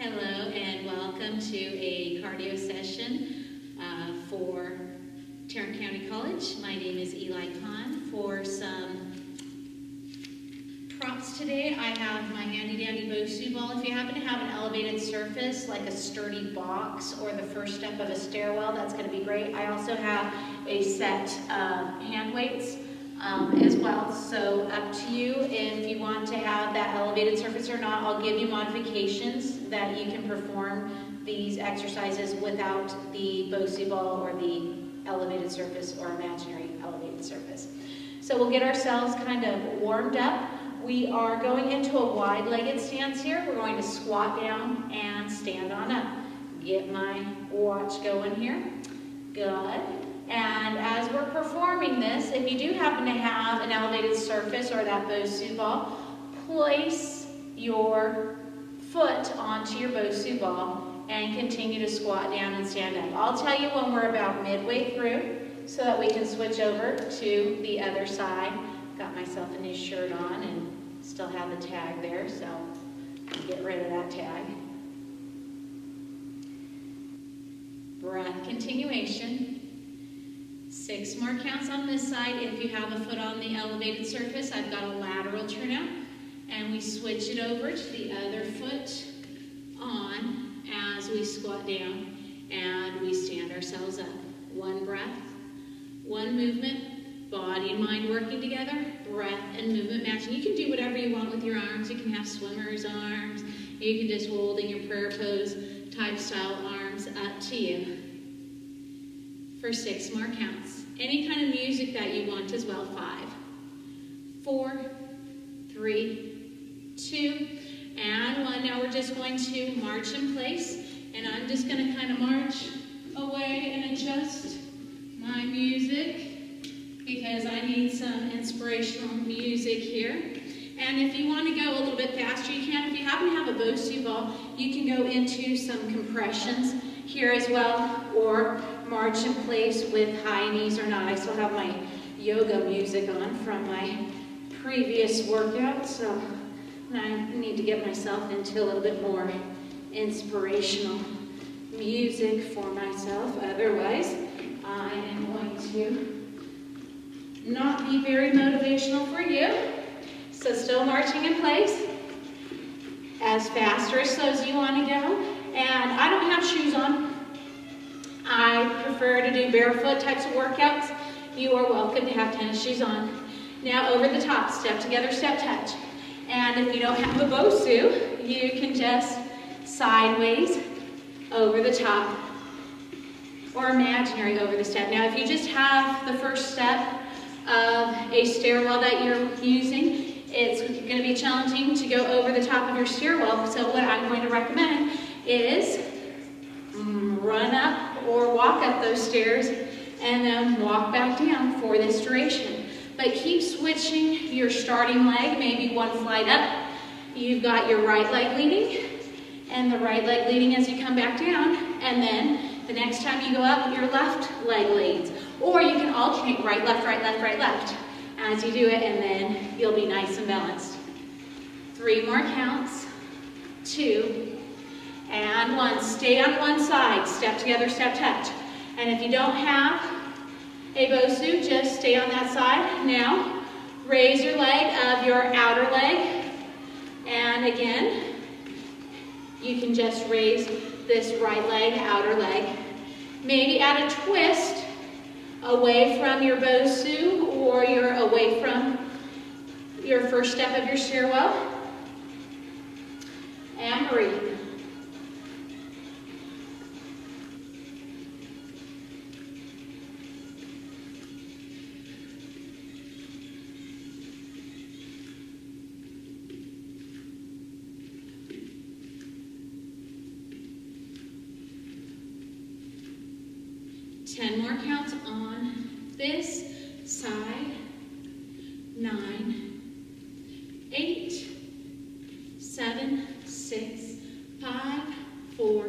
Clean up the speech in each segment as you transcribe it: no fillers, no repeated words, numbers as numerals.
Hello and welcome to a cardio session for Tarrant County College. My name is Eli Kahn. For some props today, I have my handy dandy Bosu ball. If you happen to have an elevated surface like a sturdy box or the first step of a stairwell, that's going to be great. I also have a set of hand weights as well, so up to you if you want to have that elevated surface or not. I'll give you modifications that you can perform these exercises without the Bosu ball or the elevated surface or imaginary elevated surface. So we'll get ourselves kind of warmed up. We are going into a wide-legged stance here. We're going to squat down and stand on up. Get my watch going here. Good. And as we're performing this, if you do happen to have an elevated surface or that Bosu ball, place your foot onto your Bosu ball and continue to squat down and stand up. I'll tell you when we're about midway through so that we can switch over to the other side. Got myself a new shirt on and still have the tag there, so I'll get rid of that tag. Breath continuation. 6 more counts on this side. If you have a foot on the elevated surface, I've got a lateral turnout, and we switch it over to the other foot on as we squat down and we stand ourselves up. 1 breath, 1 movement, body and mind working together, breath and movement matching. You can do whatever you want with your arms. You can have swimmer's arms. You can just hold in your prayer pose type style arms, up to you. For 6 more counts. Any kind of music that you want as well. 5, 4, 3, 2, and 1. Now we're just going to march in place, and I'm just going to kind of march away and adjust my music because I need some inspirational music here. And if you want to go a little bit faster, you can. If you happen to have a Bosu ball, you can go into some compressions here as well, or march in place with high knees or not. I still have my yoga music on from my previous workout, so I need to get myself into a little bit more inspirational music for myself. Otherwise, I am going to not be very motivational for you. So still marching in place, as fast or as slow as you want to go. And I don't have shoes on. I prefer to do barefoot types of workouts. You are welcome to have tennis shoes on. Now over the top, step together, step touch. And if you don't have a Bosu, you can just sideways over the top or imaginary over the step. Now if you just have the first step of a stairwell that you're using, it's going to be challenging to go over the top of your stairwell. So what I'm going to recommend is run up or walk up those stairs and then walk back down for this duration. But keep switching your starting leg, maybe 1 flight up. You've got your right leg leading and the right leg leading as you come back down, and then the next time you go up, your left leg leads. Or you can alternate right, left, right, left, right, left as you do it, and then you'll be nice and balanced. 3 more counts. 2 and 1. Stay on one side. Step together, step touch. And if you don't have a Bosu, just stay on that side. Now, raise your leg of your outer leg. And again, you can just raise this right leg, outer leg. Maybe add a twist away from your Bosu, or you're away from your first step of your stairwell. And breathe. Ten more counts on this side. 9, 8, 7, 6, 5, 4,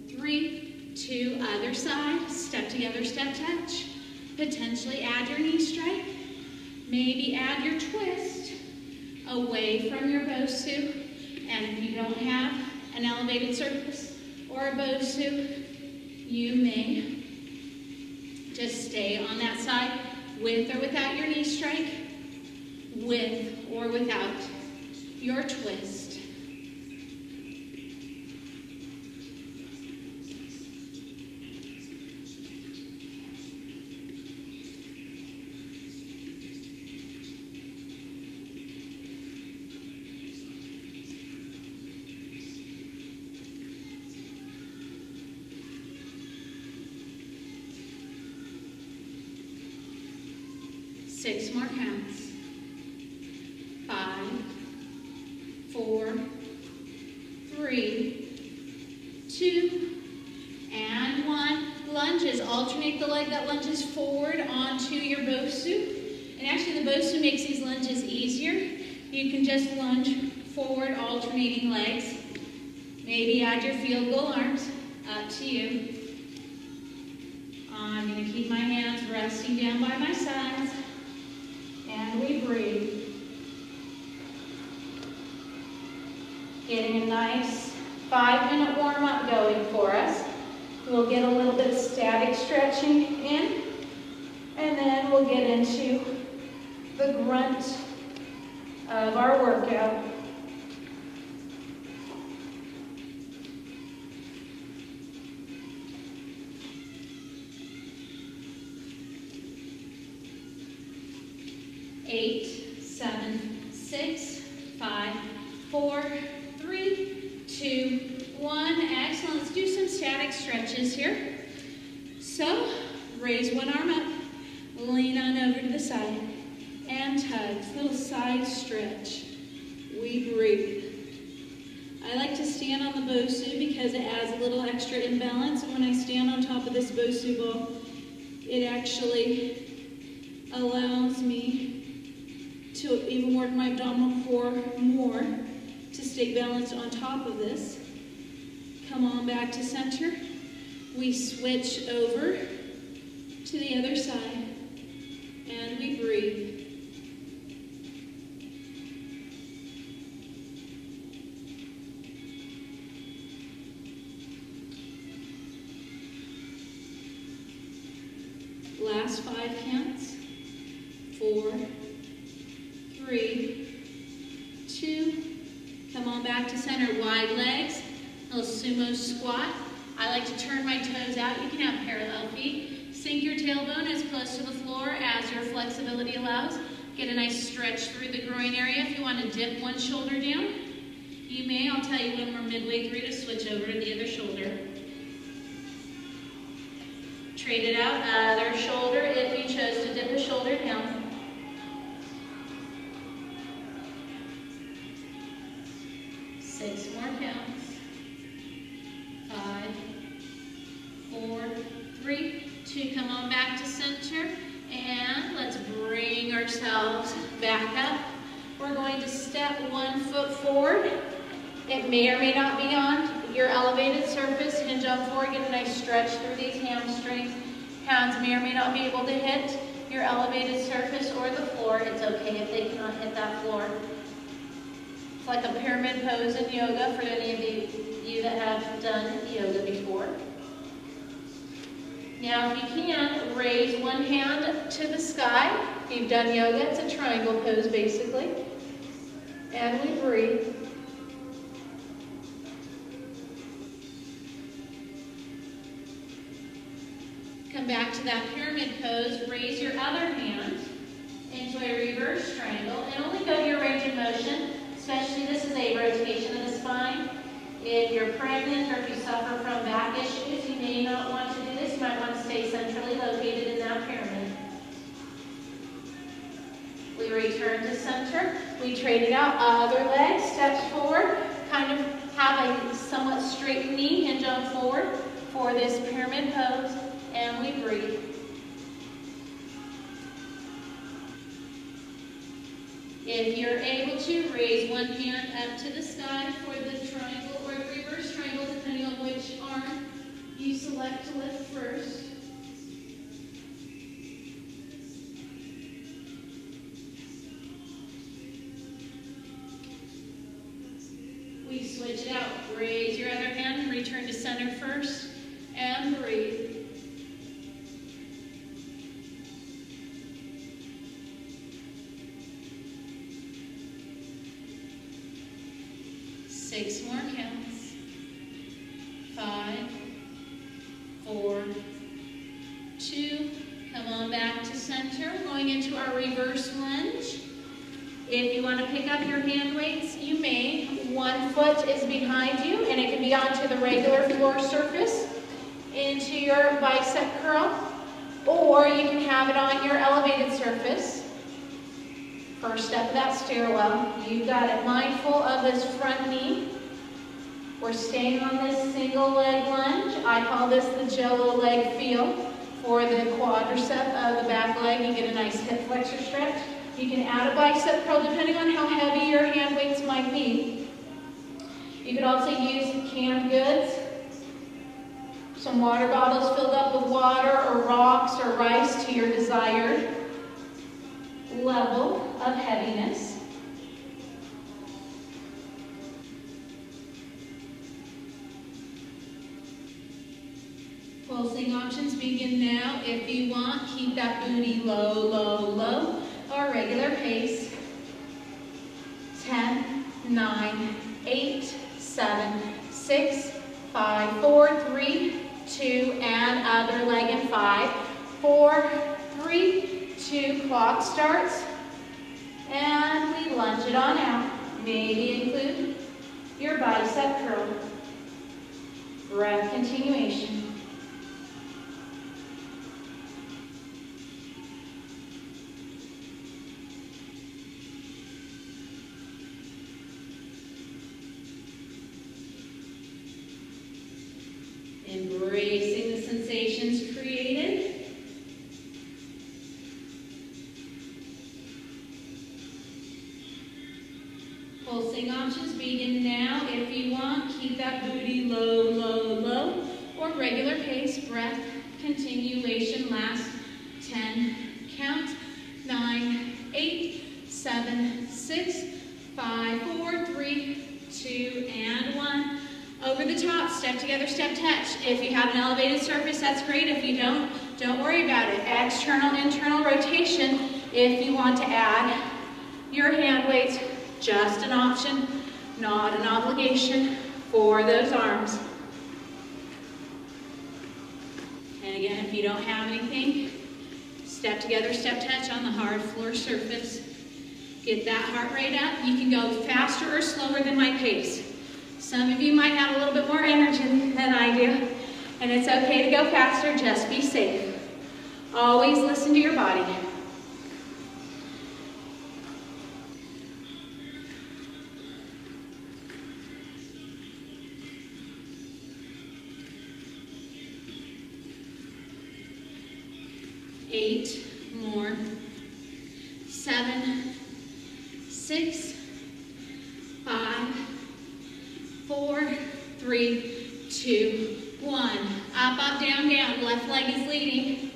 3, 2, other side. Step together, step touch. Potentially add your knee strike. Maybe add your twist away from your Bosu. And if you don't have an elevated surface or a Bosu, you may just stay on that side with or without your knee strike, with or without your twist. Six more counts. 5, 4, 3, 2, and 1. Lunges. Alternate the leg that lunges forward onto your Bosu. And actually the Bosu makes these lunges easier. You can just lunge forward, alternating legs. Maybe add your field goal arms. Up to you. I'm going to keep my hands resting down by my sides. And we breathe. Getting a nice 5-minute warm-up going for us. We'll get a little bit of static stretching in, and then we'll get into the grunt of our workout. Eight, 7, 6, 5, 4, 3, 2, 1. Excellent. Let's do some static stretches here. So, raise one arm up, lean on over to the side, and tugs. Little side stretch. We breathe. I like to stand on the Bosu because it adds a little extra imbalance. And when I stand on top of this Bosu ball, it actually allows me to even work my abdominal core more to stay balanced on top of this. Come on back to center. We switch over to the other side and we breathe. Last 5 counts. 4, 3, 2, come on back to center. Wide legs, a little sumo squat. I like to turn my toes out. You can have parallel feet. Sink your tailbone as close to the floor as your flexibility allows. Get a nice stretch through the groin area. If you want to dip one shoulder down, you may. I'll tell you when we're midway through to switch over to the other shoulder. Trade it out, other shoulder if you chose to dip a shoulder down. Six more counts. 5, 4, 3, 2. Come on back to center. And let's bring ourselves back up. We're going to step 1 foot forward. It may or may not be on your elevated surface. Hinge on forward. Get a nice stretch through these hamstrings. Hands may or may not be able to hit your elevated surface or the floor. It's okay if they cannot hit that floor. It's like a pyramid pose in yoga for any of you that have done yoga before. Now, if you can, raise one hand to the sky. If you've done yoga, it's a triangle pose basically. And we breathe. Come back to that pyramid pose. Raise your other hand into a reverse triangle and only go to your range of motion. Especially this is a rotation of the spine. If you're pregnant or if you suffer from back issues, you may not want to do this. You might want to stay centrally located in that pyramid. We return to center. We trade it out. Other leg steps forward. Kind of have a somewhat straight knee. Hinge on forward for this pyramid pose. And we breathe. If you're able to, raise one hand up to the sky for the triangle or the reverse triangle, depending on which arm you select to lift first. We We switch it out. Raise your other hand, return to center first, and breathe. Six more counts. 5, 4, 2. Come on back to center. We're going into our reverse lunge. If you want to pick up your hand weights, you may. One foot is behind you, and it can be onto the regular floor surface, into your bicep curl, or you can have it on your elevated surface. First step of that stairwell. You got it. Mindful of this front knee. We're staying on this single leg lunge. I call this the jello leg feel. For the quadricep of the back leg, you get a nice hip flexor stretch. You can add a bicep curl depending on how heavy your hand weights might be. You could also use canned goods, some water bottles filled up with water or rocks or rice to your desired level of heaviness. Pulsing options begin now. If you want, keep that booty low, low, low, or regular pace. 10, 9, 8, 7, 6, 5, 4, 3, 2, and other leg in 5, 4, 3, 2, clock starts, and we lunge it on out. Maybe include your bicep curl. Breath continuation. Embracing the sensations created. Pulsing options begin now. If you want, keep that booty low, low, low, or regular pace. Breath continuation. Last 10 counts. 9, 8, 7, 6, 5, 4, 3, 2, and 1. Over the top, step together, step touch. If you have an elevated surface, that's great. If you don't worry about it. External, internal rotation. If you want to add your hand weights, just an option, not an obligation for those arms. And again, if you don't have anything, step together, step touch on the hard floor surface. Get that heart rate up. You can go faster or slower than my pace. Some of you might have a little bit more energy than I do, and it's okay to go faster, just be safe. Always listen to your body. Eight more. 7, 6, 5, 4, 3, 2, 1. Up, up, down, down. Left leg is leading.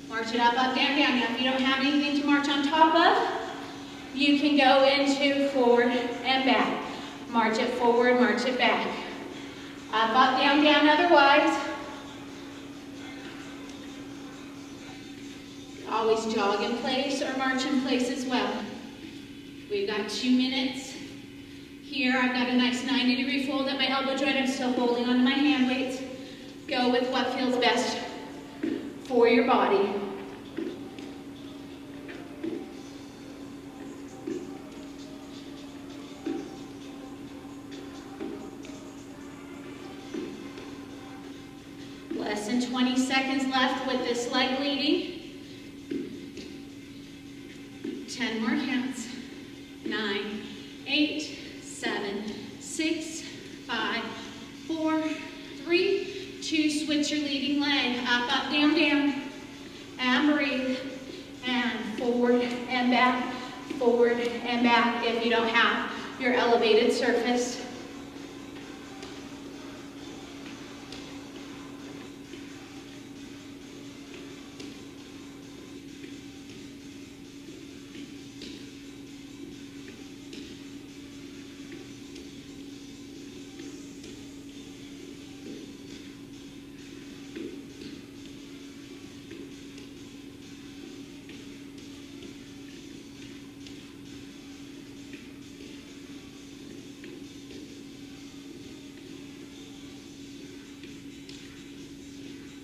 March it up, up, down, down. Now, if you don't have anything to march on top of, you can go into forward and back. March it forward, march it back. Up, up, down, down otherwise. Always jog in place or march in place as well. We've got 2 minutes. Here, I've got a nice 90-degree fold at my elbow joint. I'm still holding onto my hand weights. Go with what feels best for your body. Less than 20 seconds left with this leg leading. 10 more counts. 9, 8, 7, 6, 5, 4, 3, 2. Switch your leading leg. Up, up, down, down. And breathe. And forward and back. Forward and back if you don't have your elevated surface.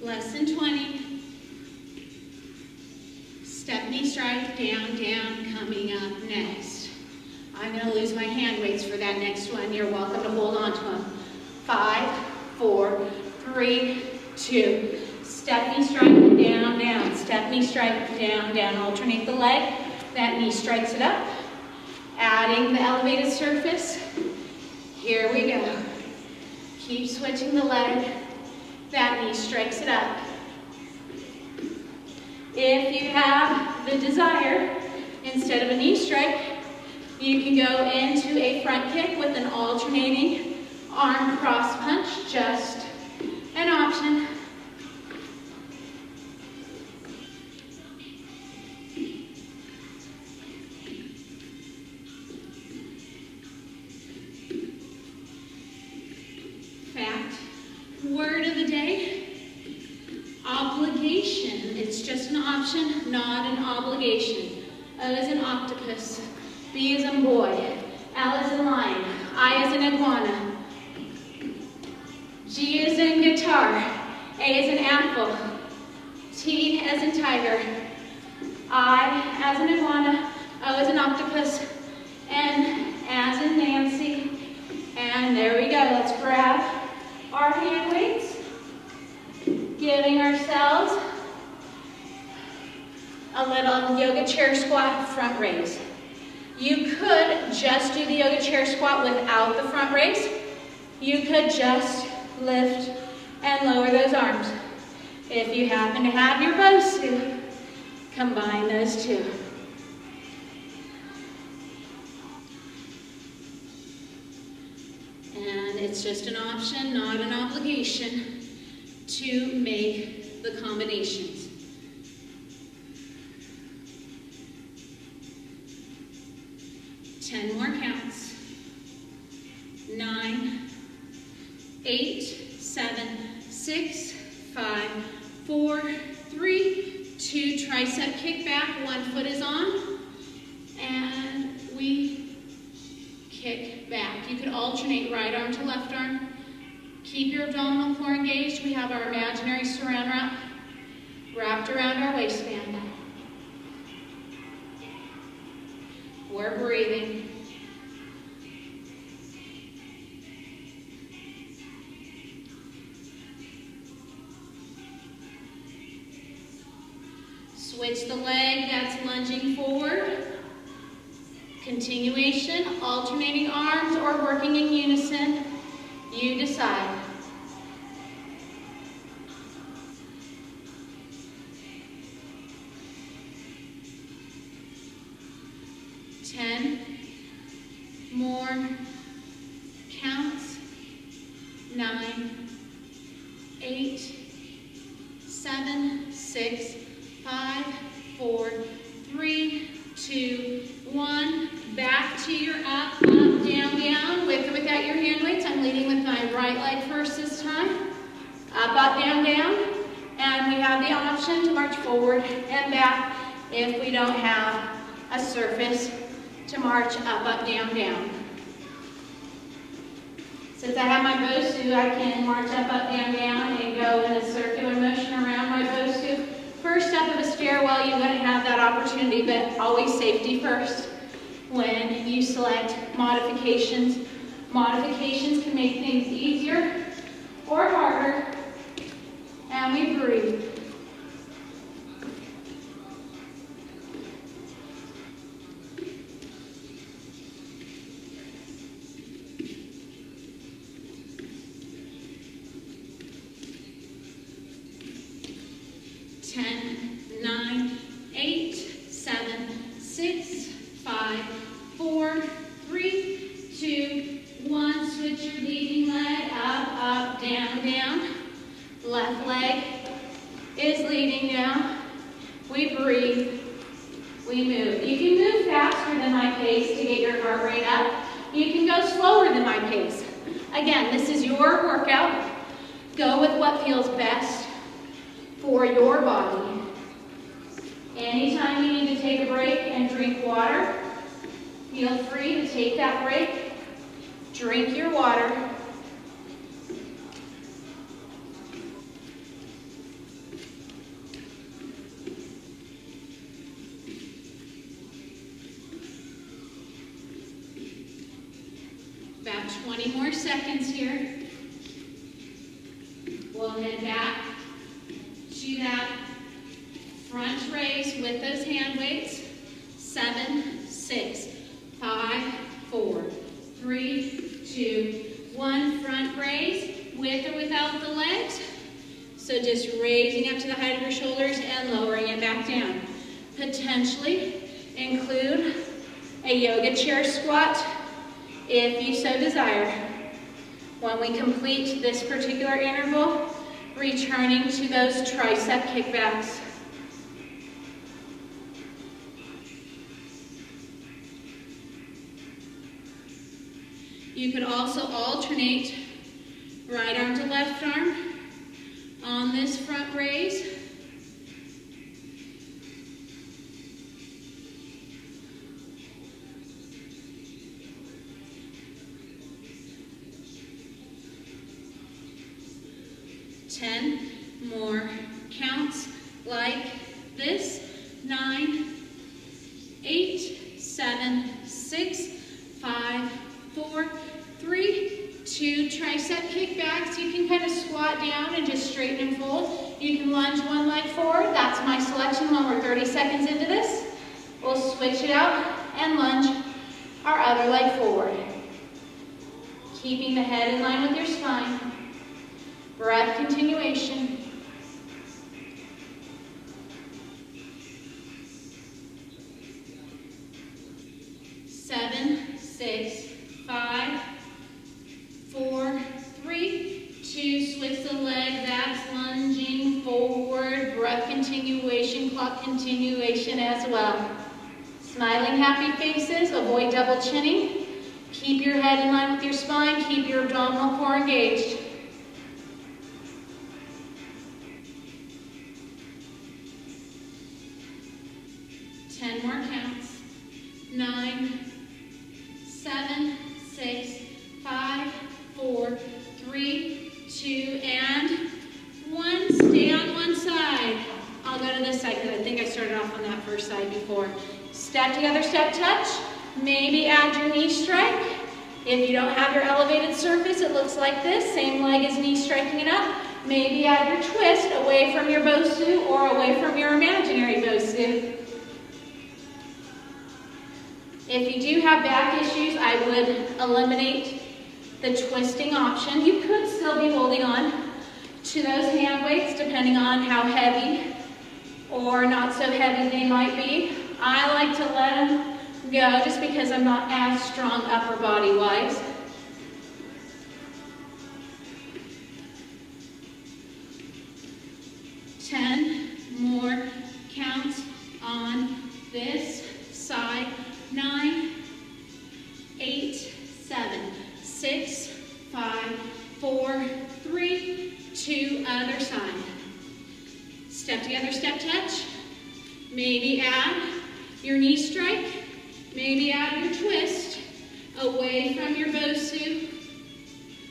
Less than 20. Step knee strike, down, down, coming up next. I'm going to lose my hand weights for that next one. You're welcome to hold on to them. 5, 4, 3, 2. Step knee strike, down, down. Step knee strike, down, down. Alternate the leg. That knee strikes it up. Adding the elevated surface. Here we go. Keep switching the leg. That knee strikes it up. If you have the desire, instead of a knee strike, you can go into a front kick with an alternating arm cross punch. Just an option. Fact, word of the day, obligation. It's just an option, not an obligation. O as in octopus, B as in boy, L as in lion, I as in iguana, G as in guitar, A as in apple, T as in tiger, I as in iguana, O as in octopus, N as in Nancy, and there we go. Let's grab our hand weights, giving ourselves a little yoga chair squat front raise. You could just do the yoga chair squat without the front raise. You could just lift and lower those arms. If you happen to have your Bosu, combine those two. And it's just an option, not an obligation, to make the combinations. 10 more counts. 9, 8, 7, 6, 5, 4, 3, 2. Tricep kick back. One foot is on. And we kick back. You could alternate right arm to left arm. Keep your abdominal core engaged. We have our imaginary saran wrap wrapped around our waistband. We're breathing. Switch the leg that's lunging forward. Continuation, alternating arms or working in unison. You decide. More counts. 9, 8, 7, 6, 5, 4, 3, 2, 1. Back to your up, up, down, down. With or without your hand weights. I'm leading with my right leg first this time. Up, up, down, down. And we have the option to march forward and back if we don't have a surface to march up, up, down, down. Since I have my Bosu, I can march up, up, down, down, and go in a circular motion around my Bosu. First step of a stairwell, you wouldn't have that opportunity, but always safety first when you select modifications. Modifications can make things easier or harder, and we breathe. Left leg is leading now. We breathe. We move. You can move faster than my pace to get your heart rate up. You can go slower than my pace. Again, this is your workout. Go with what feels best for your body. Anytime you need to take a break and drink water, feel free to take that break. Drink your water. About 20 more seconds here. We'll head back to that front raise with those hand weights. 7, 6, 5, 4, 3, 2, 1. Front raise with or without the legs. So just raising up to the height of your shoulders and lowering it back down. Potentially include a yoga chair squat if you so desire. When we complete this particular interval, returning to those tricep kickbacks. You could also alternate right arm to left arm on this front raise. Ten more counts like this. 9, 8, 7, 6, 5, 4, 3, 2. Tricep kickbacks. You can kind of squat down and just straighten and fold. You can lunge one leg forward. That's my selection when we're 30 seconds into this. We'll switch it out and lunge our other leg forward. Keeping the head in line with your spine. Breath continuation. 7, 6, 5, 4, 3, 2. Switch the leg. That's lunging forward. Breath continuation, clock continuation as well. Smiling happy faces. Avoid double chinning. Keep your head in line with your spine. Keep your abdominal core engaged. More counts. 9, 7, 6, 5, 4, 3, 2, and 1. Stay on one side. I'll go to this side because I think I started off on that first side before. Step together, step touch. Maybe add your knee strike. If you don't have your elevated surface, it looks like this. Same leg as knee striking it up. Maybe add your twist away from your Bosu or away from your imaginary Bosu. If you do have back issues, I would eliminate the twisting option. You could still be holding on to those hand weights depending on how heavy or not so heavy they might be. I like to let them go just because I'm not as strong upper body wise. Ten more counts on this side. 9, 8, 7, 6, 5, 4, 3, 2, other side. Step together, step touch. Maybe add your knee strike. Maybe add your twist away from your Bosu,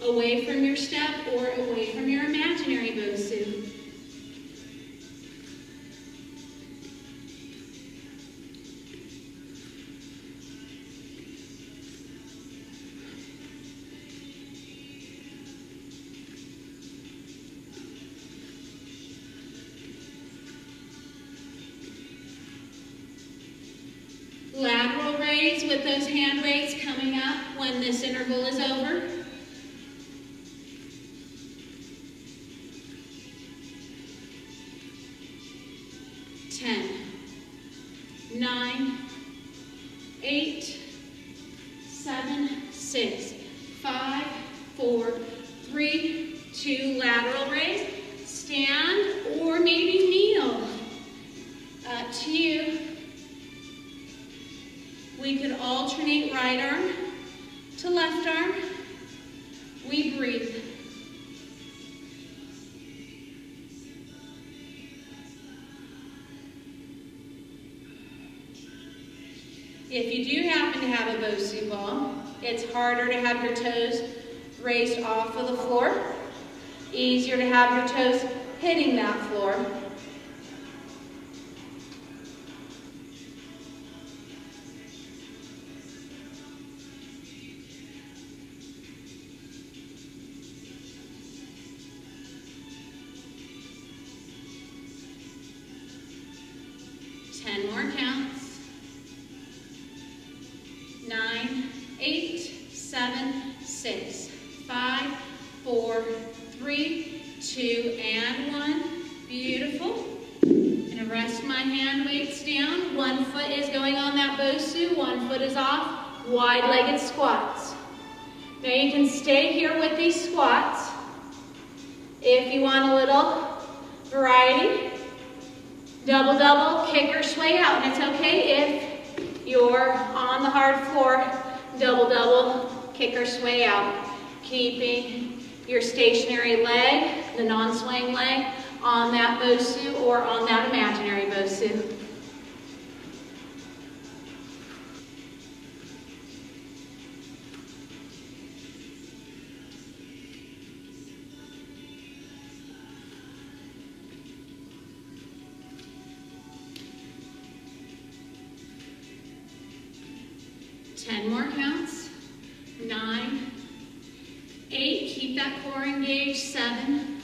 away from your step, or away from your imaginary Bosu. Lateral raise with those hand weights coming up when this interval is over. Ten, 9, 8, 7, 6, 5, 4, 3, 2. Lateral raise. Stand or maybe kneel. Up to you. We could alternate right arm to left arm. We breathe. If you do happen to have a Bosu ball, it's harder to have your toes raised off of the floor. Easier to have your toes hitting that floor. 4, 3, 2, and 1. Beautiful. I'm going to rest my hand weights down. One foot is going on that Bosu, one foot is off. Wide-legged squats. Now you can stay here with these squats. If you want a little variety, double, double, kick or sway out. And it's okay if you're on the hard floor, double, double, kick or sway out. Keeping your stationary leg, the non-swaying leg, on that Bosu or on that imaginary Bosu. Ten more counts. 9, 8, keep that core engaged. 7,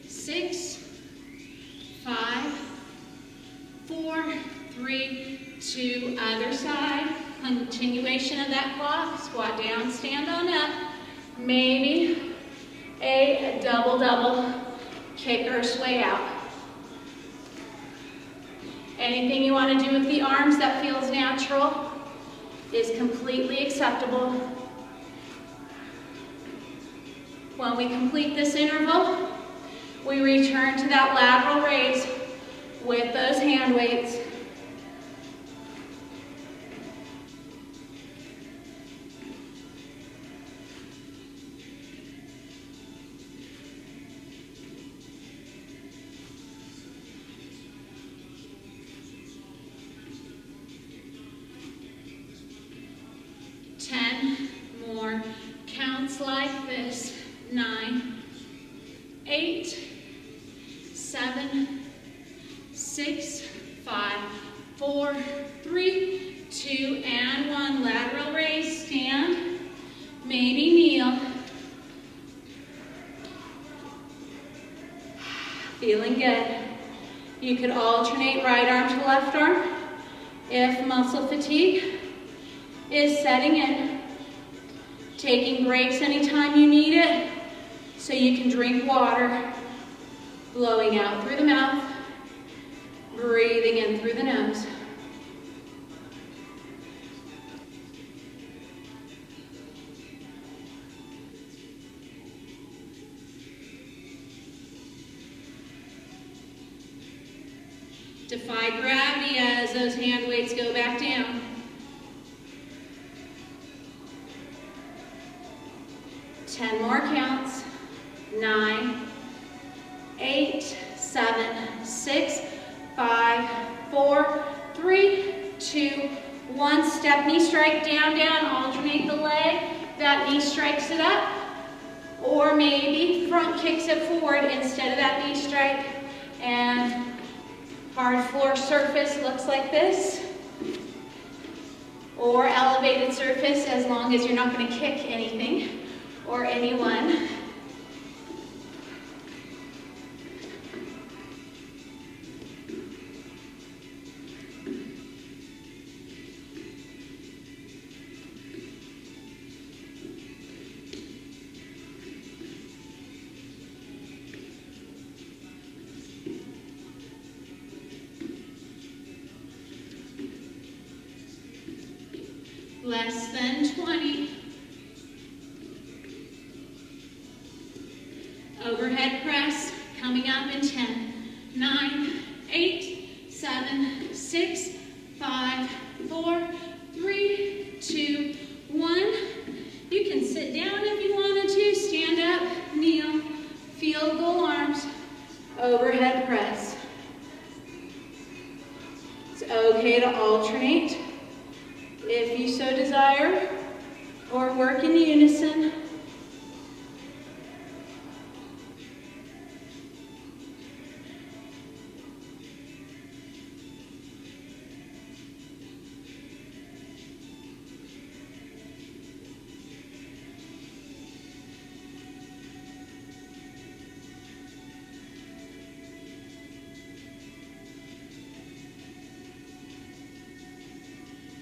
6, 5, 4, 3, 2, other side. Continuation of that clock. Squat down, stand on up. Maybe a double, double, kick or sway out. Anything you want to do with the arms that feels natural is completely acceptable. When we complete this interval, we return to that lateral raise with those hand weights. Like this. 9, 8, 7, 6, 5, 4, 3, 2, and 1. Lateral raise, stand, maybe kneel. Feeling good. You could alternate right arm to left arm if muscle fatigue is setting in. Taking breaks anytime you need it, so you can drink water, blowing out through the mouth, breathing in through the nose. Defy gravity as those hand weights go back down. 10 more counts. 9, 8, 7, 6, 5, 4, 3, 2, 1. Step knee strike down, down. Alternate the leg. That knee strikes it up. Or maybe front kicks it forward instead of that knee strike. And hard floor surface looks like this. Or elevated surface, as long as you're not going to kick anything or anyone. Less than 20. Overhead press coming up in 10, 9, 8, 7, 6, 5, 4, 3, 2, 1. You can sit down if you wanted to, stand up, kneel, field goal arms, overhead press. It's okay to alternate if you so desire, or work in unison.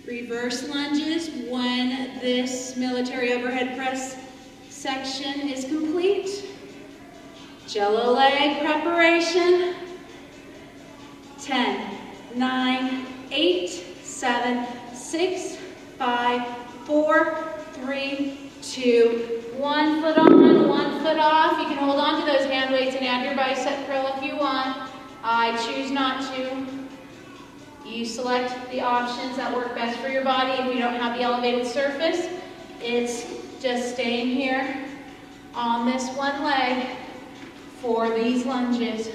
Reverse lunges when this military overhead press section is complete. Jello leg preparation. 10, 9, 8, 7, 6, 5, 4, 3, 2, 1 foot on, 1 foot off. You can hold on to those hand weights and add your bicep curl if you want. I choose not to. You select the options that work best for your body. If you don't have the elevated surface, it's just staying here on this one leg for these lunges.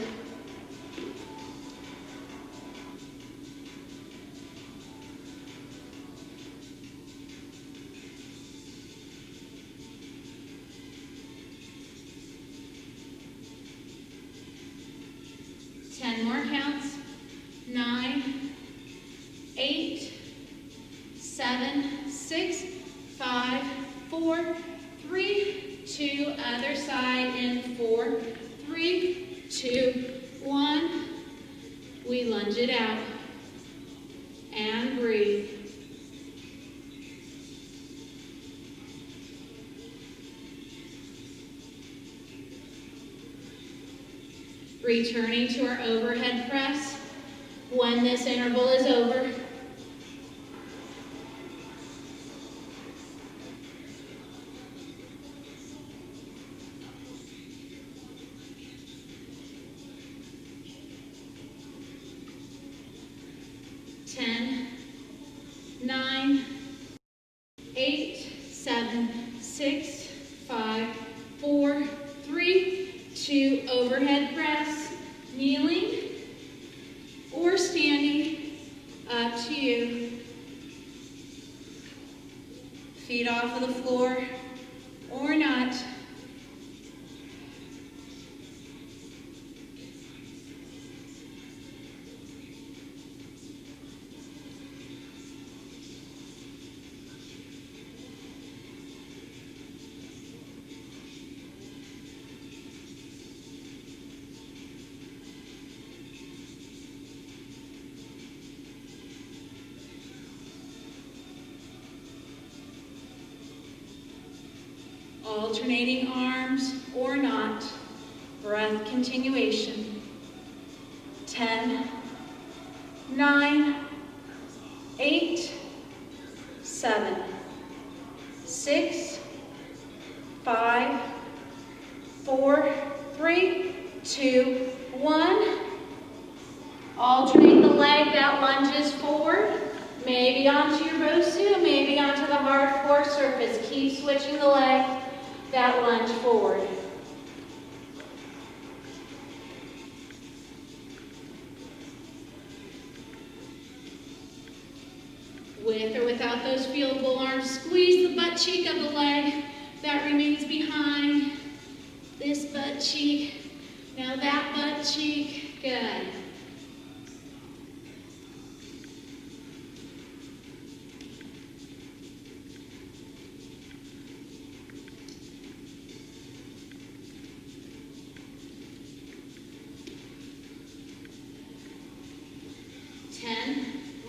More counts. 9, 8, 7, 6, 5, 4, 3, 2. Other side in 4, 3, 2, 1. We lunge it out and breathe. Returning to our overhead press when this interval is over. Ten, 9, 8, 7, 6, 5, 4, 3, 2, overhead press, kneeling or standing, up to you. Feet off of the floor or not. Alternating arms or not, breath continuation. 10, 9, 8, 7, 6, 5, 4, 3, 2, 1. Alternate the leg that lunges forward, maybe onto your Bosu, maybe onto the hard core surface. Keep switching the leg that lunge forward. With or without those field goal arms, squeeze the butt cheek of the leg that remains behind. This butt cheek, now that butt cheek, good.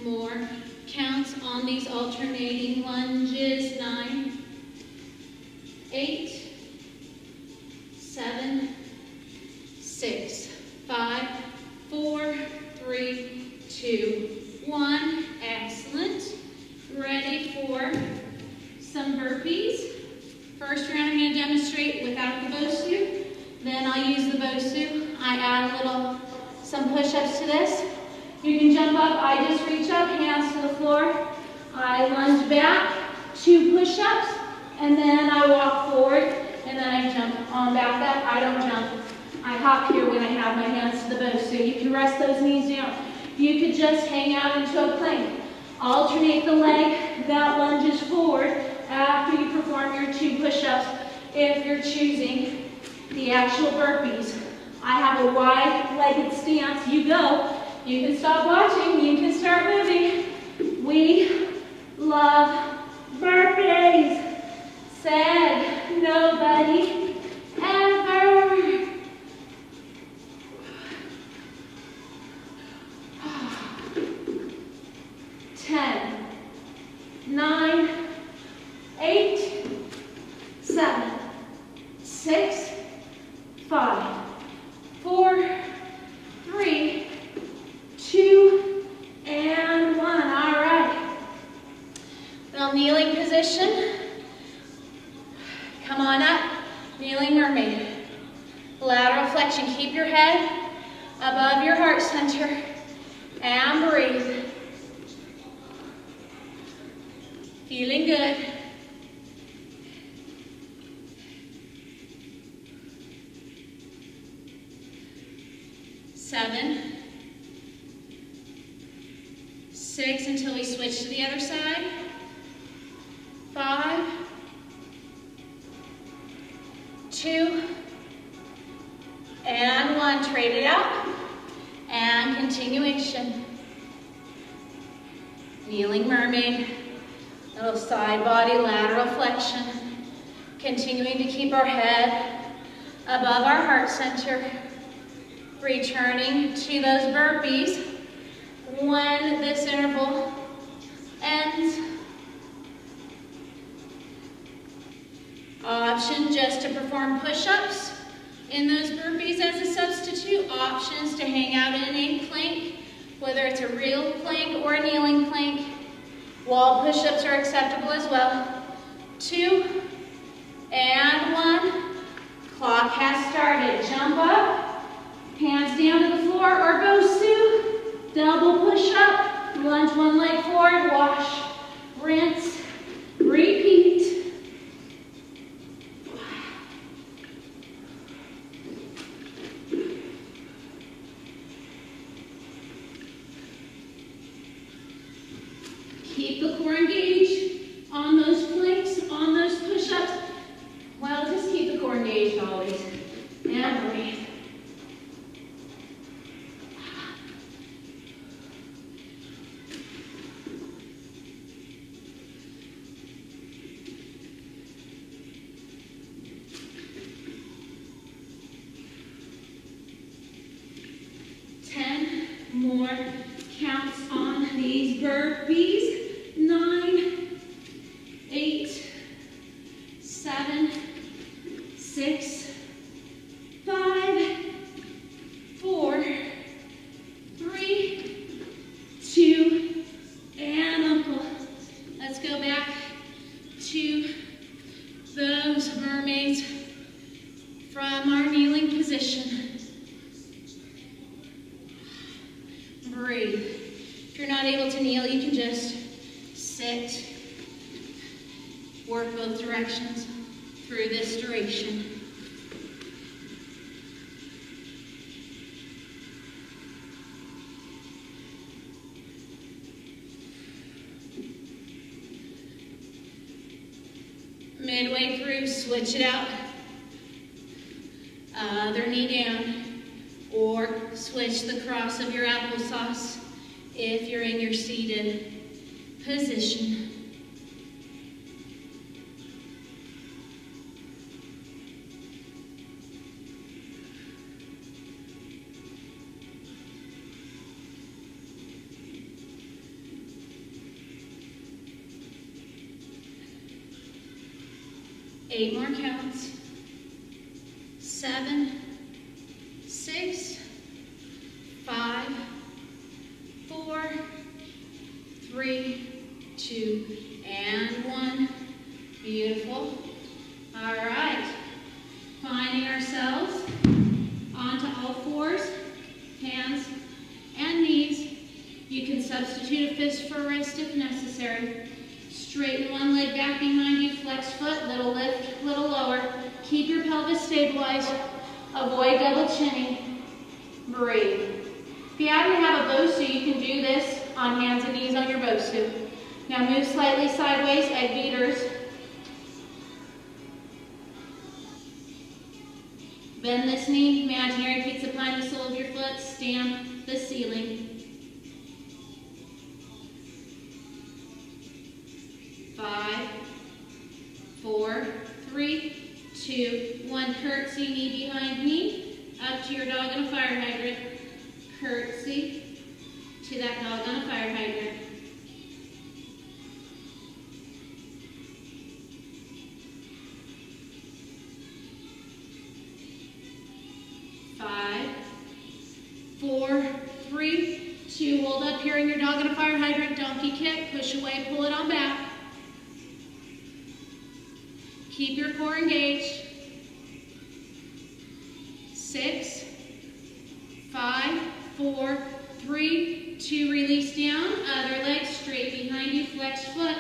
More counts on these alternating lunges. 9, 8, 7, 6, 5, 4, 3, 2, 1. Excellent. Ready for some burpees. First round I'm going to demonstrate without the Bosu. Then I'll use the Bosu. I add some push-ups to this. You can jump up. I just reach up, hands to the floor. I lunge back, 2 push-ups, and then I walk forward, and then I jump on back up. I don't jump. I hop here when I have my hands to the Bosu. You can rest those knees down. You could just hang out into a plank. Alternate the leg that lunges forward after you perform your 2 push-ups if you're choosing the actual burpees. I have a wide-legged stance. You go. You can stop watching. You can start moving. We love burpees. Said nobody ever. 10, 9, 8, 7, 6, 5, 4, 3, 2, and 1. All right. Now kneeling position. Come on up. Kneeling mermaid. Lateral flexion. Keep your head above your heart center and breathe. Feeling good. 7, 6 until we switch to the other side. 5, 2, and 1. Trade it out. And continuation. Kneeling mermaid. Little side body lateral flexion. Continuing to keep our head above our heart center. Returning to those burpees when this interval ends. Option just to perform push-ups in those burpees as a substitute. Options to hang out in a plank, whether it's a real plank or a kneeling plank. Wall push-ups are acceptable as well. 2 and 1. Clock has started. Jump up. Hands down to the floor or Bosu. Double push up. Lunge one leg forward. Wash. Rinse. Repeat. Keep the core engaged on those planks, on those push-ups. Well, just keep the core engaged always. And breathe. More counts on these burpees. 9, 8, 7, 6, 5, 4, 3, 2, and uncle. Let's go back to those mermaids from our kneeling position. Breathe. If you're not able to kneel, you can just sit. Work both directions through this duration. Midway through, switch it out. Other knee down. Or switch the cross of your applesauce if you're in your seated position. Eight more counts. 7, 6, 5, 4, 3, 2, and 1. Beautiful. All right. Finding ourselves onto all fours, hands and knees. You can substitute a fist for a wrist if necessary. Straighten one leg back behind you, flex foot, little lift, little lower. Keep your pelvis stabilized. Avoid double chinning. Breathe. If you happen to have a Bosu, you can do this on hands and knees on your Bosu. Now move slightly sideways, egg beaters. Bend this knee, imaginary pizza pie in the sole of your foot, stamp the ceiling. 5, 4, 3, 2, 1. Curtsy, knee behind knee, up to your dog on a fire hydrant. Curtsy to that dog on a fire hydrant. 4, 3, 2, hold up here in your dog and a fire hydrant, donkey kick, push away, pull it on back. Keep your core engaged. 6, 5, 4, 3, 2, release down, other leg straight behind you, flex foot.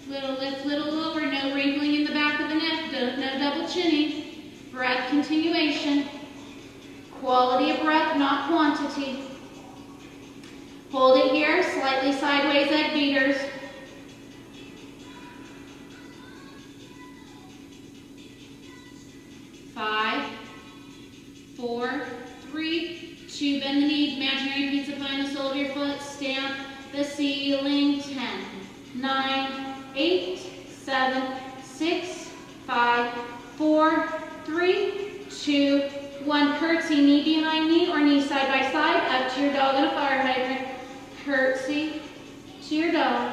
Little lift, little lower, no wrinkling in the back of the neck, no double chinning. Breath continuation. Quality of breath, not quantity. Hold it here, slightly sideways egg beaters. 5, 4, 3, 2, bend the knee, imaginary pizza pie on the sole of your foot, stamp the ceiling, 10, 9, 8, 7, 6, 5, 4, 3, 2, 1. Curtsy, knee behind knee or knee side by side, up to your dog and a fire hydrant. Curtsy to your dog.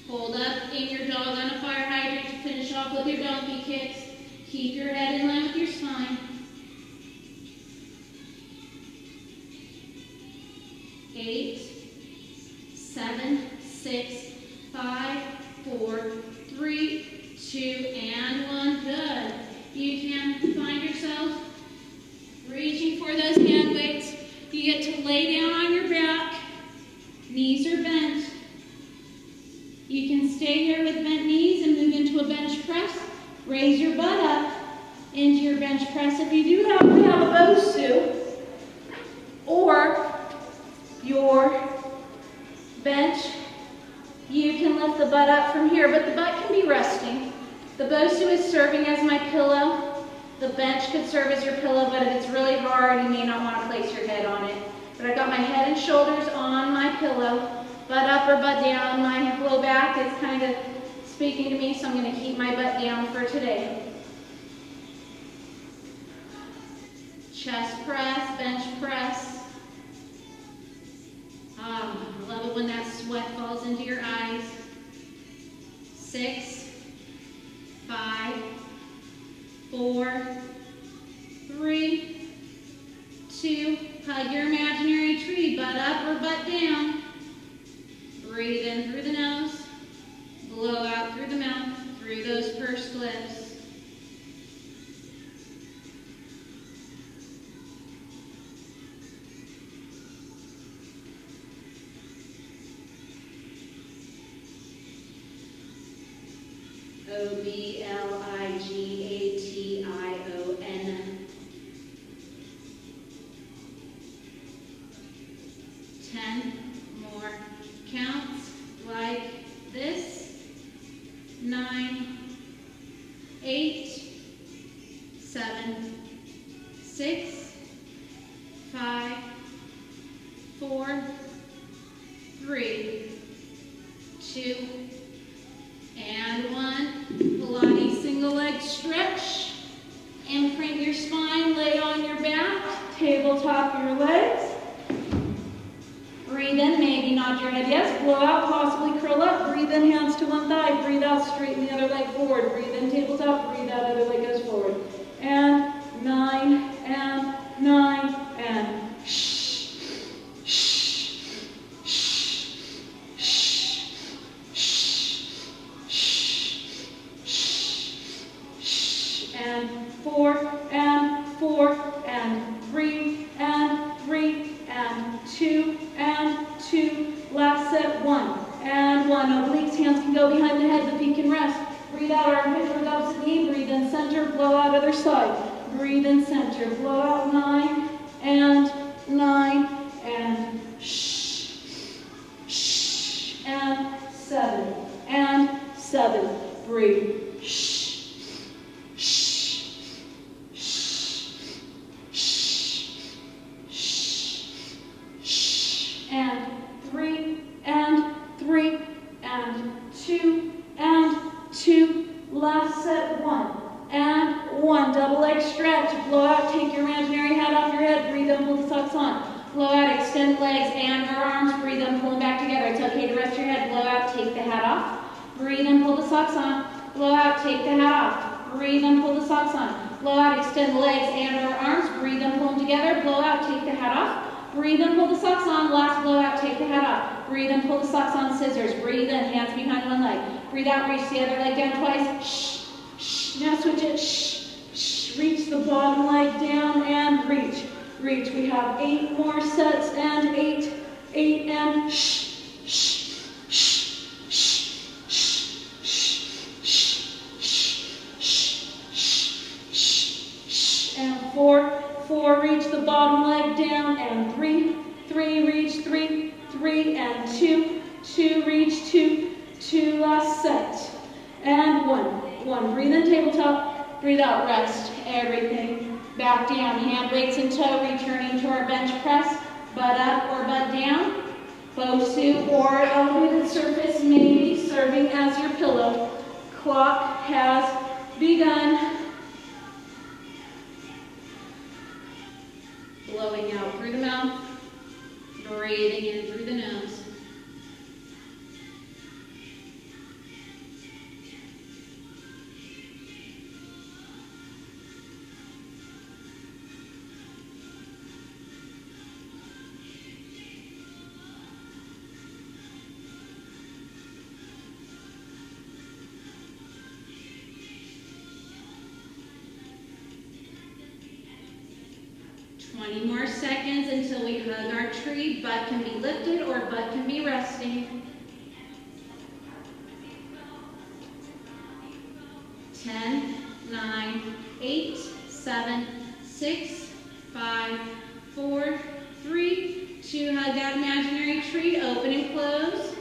Hold up in your dog on a fire hydrant to finish off with your donkey kicks. Keep your head in line with your spine. 8, 7, 6, 5, 4, 3, 2, and 1. Good. You can find yourself reaching for those hand weights. You get to lay down on your back. Knees are bent. You can stay here with bent knees and move into a bench press. Raise your butt up into your bench press. If you do happen to have a Bosu or your bench, you can lift the butt up from here, but the butt can be resting. The Bosu is serving as my pillow. The bench could serve as your pillow, but if it's really hard, you may not want to place your head on it. But I've got my head and shoulders on my pillow. Butt up or butt down, my low back is kind of speaking to me, so I'm going to keep my butt down for today. Chest press, bench press. I love it when that sweat falls into your eyes. 6, 5, 4, 3, 2, hug your imaginary tree, butt up or butt down. Breathe in through the nose, blow out through the mouth, through those pursed lips. Obligation. 10 more counts like this. 9, 8, 7, 6, 5, 4, 3, 2, and 1. Pilates single leg stretch. Imprint your spine, lay on your back, tabletop your legs. Breathe in, maybe nod your head yes. Blow out, possibly curl up. Breathe in, hands to one thigh. Breathe out, straighten the other leg forward. Breathe in, tabletop. Breathe out, other leg goes forward. And 9, and 9, and shh, shh, shh, shh, shh, shh, shh, and 4, and 4, and 3, and 3, and 2, and 2, last set, 1, and 1, obliques, hands can go behind the head, the feet can rest, breathe out, armpit towards opposite knee, breathe in center, blow out other side, breathe in center, blow out 9, and 9, and shh, shh, and 7, breathe, shh, shh, shh, shh, shh, and 3, and 3, and 2, and 2, last set, 1, and 1, double leg stretch, blow out, take your imaginary hat off your head, breathe in, pull the socks on, Blow out, extend legs and or arms. Breathe in, pull them back together. It's okay to rest your head. Blow out, take the hat off. Breathe in, pull the socks on. Blow out, take the hat off. Breathe in, pull the socks on. Blow out, extend the legs and or arms. Breathe in, pull them together. Blow out, take the hat off. Breathe in, pull the socks on. Last blow out, take the hat off. Breathe in, pull the socks on, scissors. Breathe in, hands behind one leg. Breathe out, reach the other leg down twice. Shh, shh. Now switch it. Shh, shh. Reach the bottom leg down and reach. Reach. We have 8 more sets and 8 and shh, shh, shh, shh, shh, shh, shh, shh, shh, shh, and 4, reach the bottom leg down, and 3, reach, 3, and 2, reach, 2, last set, and 1, breathe in tabletop, breathe out, rest, everything. Back down, hand weights in tow, returning to our bench press, butt up or butt down. Bosu or elevated surface may be serving as your pillow. Clock has begun. Blowing out through the mouth, breathing in through the nose. More seconds until we hug our tree. Butt can be lifted or butt can be resting. 10, 9, 8, 7, 6, 5, 4, 3, 2. Hug that imaginary tree. Open and close.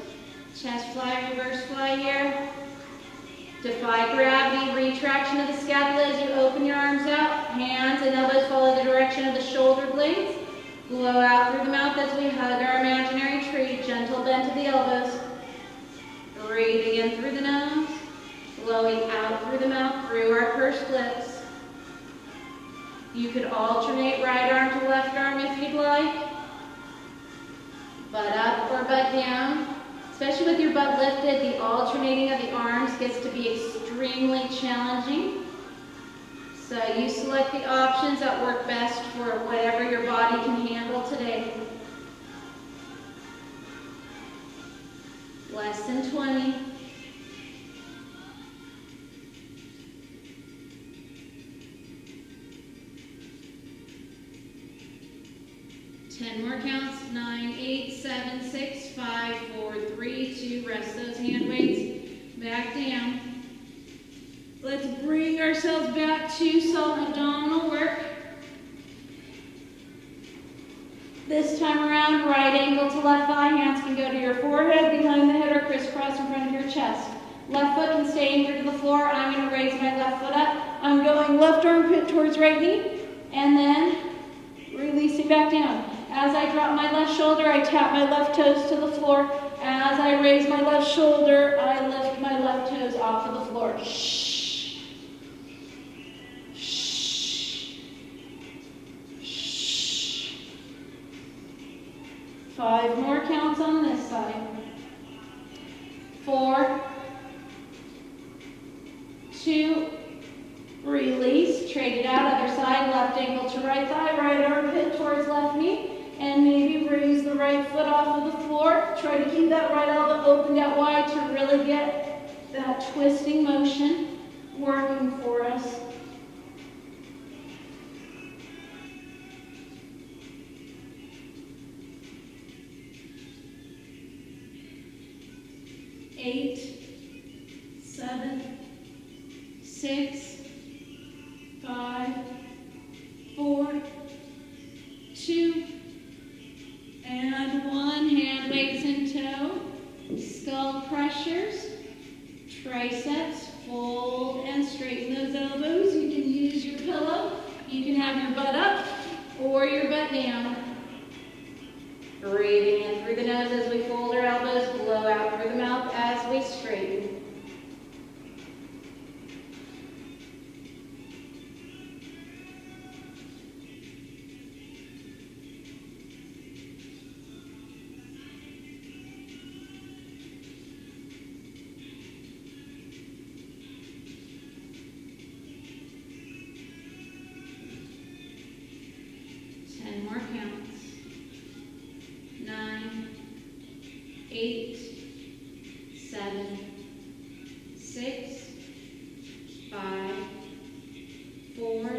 Chest fly, reverse fly here. Defy gravity, retraction of the scapula as you open your arms out. Hands and elbows follow the direction of the shoulder blades. Blow out through the mouth as we hug our imaginary tree. Gentle bend to the elbows. Breathing in through the nose. Blowing out through the mouth through our pursed lips. You could alternate right arm to left arm if you'd like. Butt up or butt down. Especially with your butt lifted, the alternating of the arms gets to be extremely challenging. So you select the options that work best for whatever your body can handle today. Less than 20. More counts. 9, 8, 7, 6, 5, 4, 3, 2. Rest those hand weights back down. Let's bring ourselves back to self-abdominal work. This time around, right ankle to left thigh. Hands can go to your forehead, behind the head, or crisscross in front of your chest. Left foot can stay anchored to the floor. I'm going to raise my left foot up. I'm going left armpit towards right knee, and then releasing back down. As I drop my left shoulder, I tap my left toes to the floor. As I raise my left shoulder, I lift my left toes off of the floor. Shh. Shh. Shh. 5 more counts on this side. 4, 2, release, trade it out, other side, left ankle to right thigh, right armpit towards left knee. And maybe raise the right foot off of the floor. Try to keep that right elbow opened out wide to really get that twisting motion working for us. Eight, 7, 6, 5, 4, 2, and 1. Hand weights in tow. Skull crushers. Triceps. Fold and straighten those elbows. You can use your pillow. You can have your butt up or your butt down. Breathing in through the nose as we fold our elbows. Blow out through the mouth as we straighten. 8, 7, 6, 5, 4,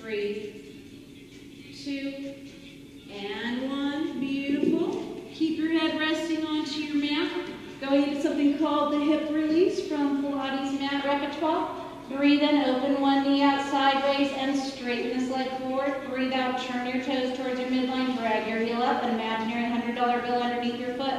3, 2, and 1. Beautiful. Keep your head resting onto your mat. Going into something called the hip release from Pilates mat repertoire. Breathe in, open one knee out sideways and straighten this leg forward. Breathe out, turn your toes towards your midline, drag your heel up, and imagine your $100 bill underneath your foot.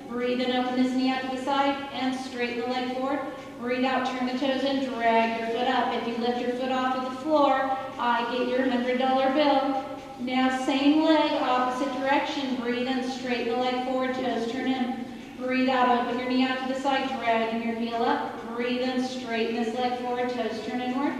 Breathe in, open this knee out to the side and straighten the leg forward. Breathe out, turn the toes in, drag your foot up. If you lift your foot off of the floor, I get your $100 bill. Now same leg, opposite direction. Breathe in, straighten the leg forward, toes turn in. Breathe out, open your knee out to the side, dragging your heel up. Breathe in, straighten this leg forward, toes turn inward.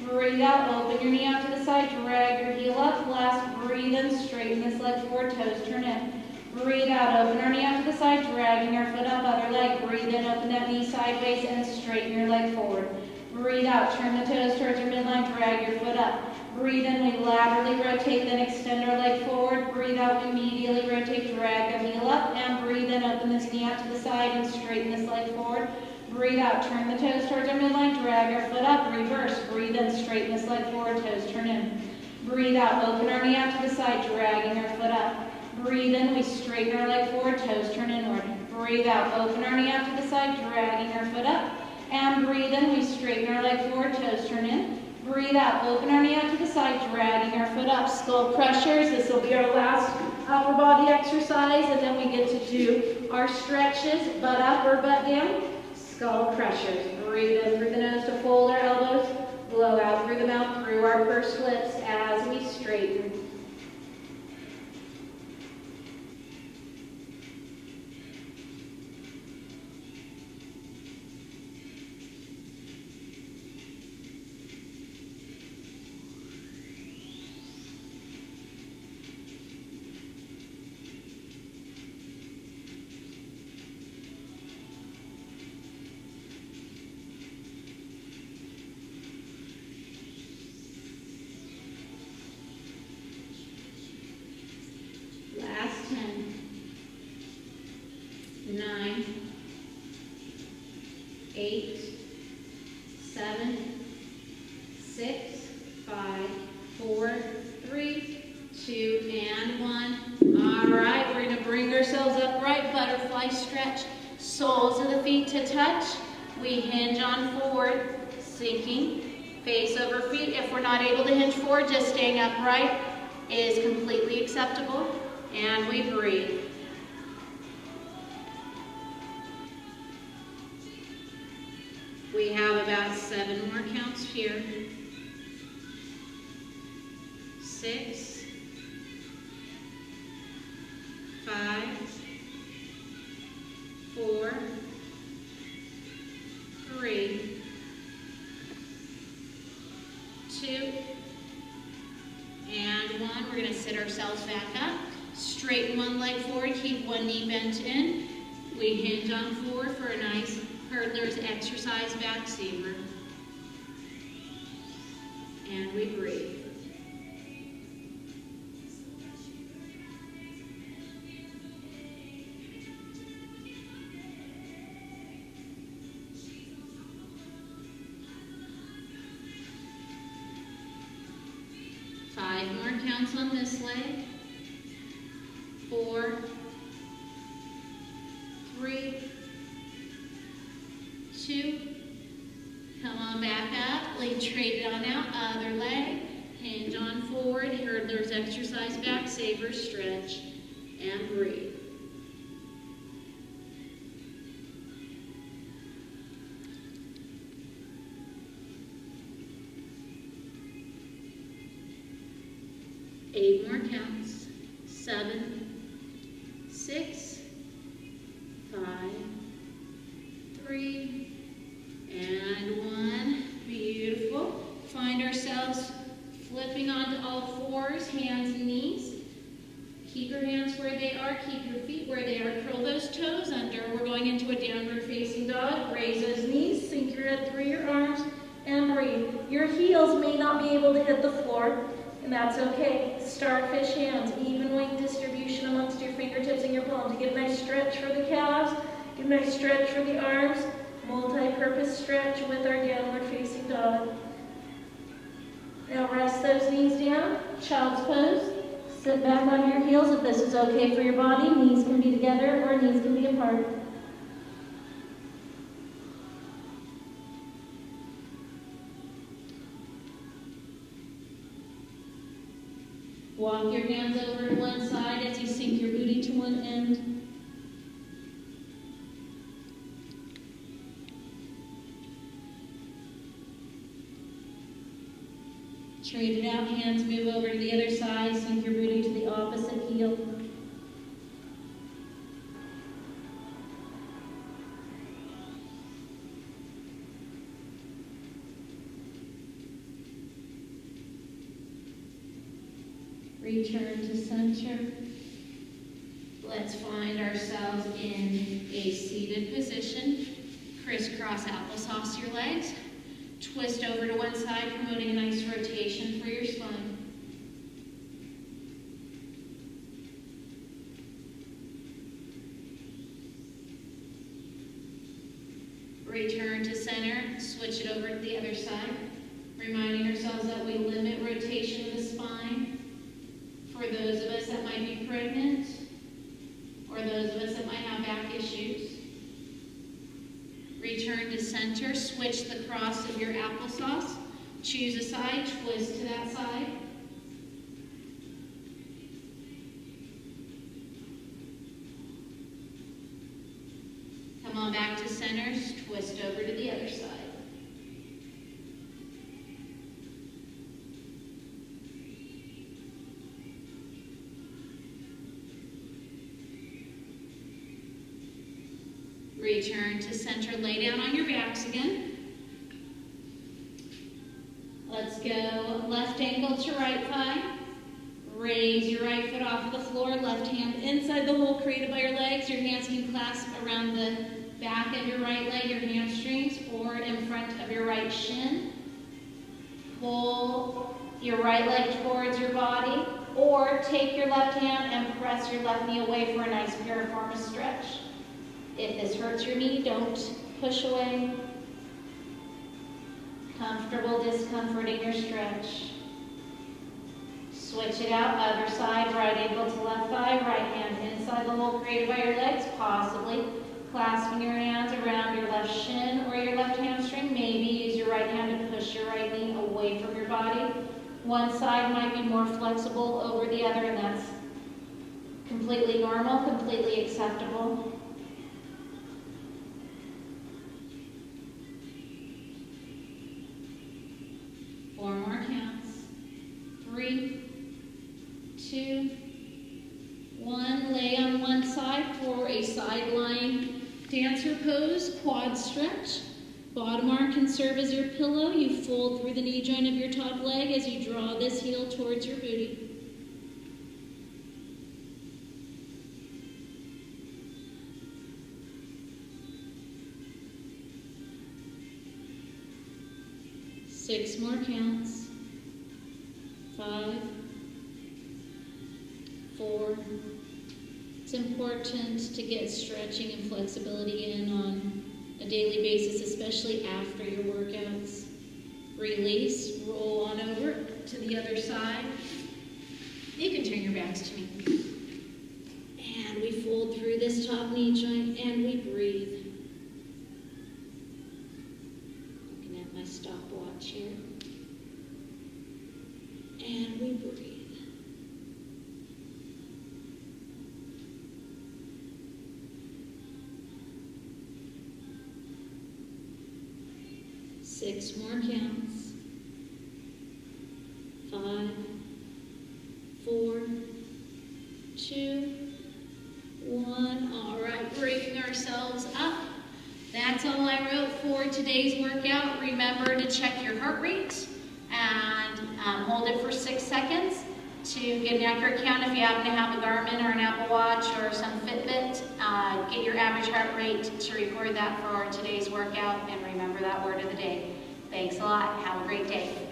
Breathe out, open your knee out to the side, drag your heel up. Last, breathe in, straighten this leg forward, toes turn in. Breathe out, open our knee out to the side, dragging our foot up, other leg. Breathe in, open that knee sideways and straighten your leg forward. Breathe out, turn the toes towards your midline, drag your foot up. Breathe in, we laterally rotate, then extend our leg forward. Breathe out, immediately rotate, drag the heel up, and breathe in, open this knee out to the side and straighten this leg forward. Breathe out, turn the toes towards our midline, drag our foot up, reverse. Breathe in, straighten this leg forward, toes turn in. Breathe out, open our knee out to the side, dragging our foot up. Breathe in, we straighten our leg forward, toes turn inward. Breathe out, open our knee out to the side, dragging our foot up. And breathe in, we straighten our leg forward, toes turn in. Breathe out, open our knee out to the side, dragging our foot up. Skull crushers, this will be our last upper body exercise, and then we get to do our stretches, butt up or butt down. Skull crushers. Breathe in through the nose to fold our elbows, blow out through the mouth, through our pursed lips as we straighten. Last 10, 9, 8, 7, 6, 5, 4, 3, 2, and 1. All right, we're going to bring ourselves upright, butterfly stretch, soles of the feet to touch. We hinge on forward, sinking, face over feet. If we're not able to hinge forward, just staying upright is completely acceptable. And we breathe. We have about 7 more counts here. 6, 5, 4, 3, 2, and 1. We're going to sit ourselves back up. Straighten one leg forward, keep one knee bent in. We hinge on forward for a nice hurdler's exercise back saver. And we breathe. Five more counts on this leg. 4, 3, 2, come on back up, leg straight on out, other leg, hinge on forward, hurdler's exercise back, saver stretch, and breathe. Eight more counts. 7, 6, 5, 3, and 1. Beautiful. Find ourselves flipping onto all fours, hands and knees. Keep your hands where they are, keep your feet where they are. Curl those toes under. We're going into a downward facing dog. Raise those knees, sink your head through your arms, and breathe. Your heels may not be able to hit the floor, and that's okay. Starfish hands, even weight distribution amongst your fingertips and your palms. You get a nice stretch Good nice stretch for the arms, multi-purpose stretch with our downward facing dog. Now rest those knees down, child's pose. Sit back on your heels if this is okay for your body. Knees can be together or knees can be apart. Walk your hands over to one side as you sink your booty to one end. Straight it out, hands move over to the other side, sink your booty to the opposite heel. Return to center. Let's find ourselves in a seated position. Crisscross applesauce your legs. Twist over to one side, promoting a nice rotation for your spine. Return to center, switch it over to the other side, reminding ourselves that we limit rotation of the spine for those of us that might be pregnant or those of us that might have back issues. Return to center, switch the cross of your applesauce, choose a side, twist to that side. Come on back to center, twist over to the other side. Return to center, lay down on your backs again. Let's go left ankle to right thigh. Raise your right foot off the floor, left hand inside the hole created by your legs. Your hands can clasp around the back of your right leg, your hamstrings, or in front of your right shin. Pull your right leg towards your body, or take your left hand and press your left knee away for a nice piriformis stretch. If this hurts your knee, don't push away. Comfortable discomfort in your stretch. Switch it out, other side, right ankle to left thigh, right hand inside the hole created by your legs, possibly clasping your hands around your left shin or your left hamstring. Maybe use your right hand to push your right knee away from your body. One side might be more flexible over the other, and that's completely normal, completely acceptable. Four more counts. 3, 2, 1. Lay on one side for a side lying dancer pose, quad stretch. Bottom arm can serve as your pillow. You fold through the knee joint of your top leg as you draw this heel towards your booty. Six more counts. 5, 4. It's important to get stretching and flexibility in on a daily basis, especially after your workouts. Release, roll on over to the other side. You can turn your backs to me. And we fold through this top knee joint and we breathe. Looking at my stopwatch here. And we breathe. Six more counts. 5, 4, 2, 1. All right, breaking ourselves up. That's all I wrote for today's workout. Remember to check your heart rate and hold it for 6 seconds to get an accurate count. If you happen to have a Garmin or an Apple Watch or some Fitbit, get your average heart rate to record that for today's workout, and remember that word of the day. Thanks a lot. Have a great day.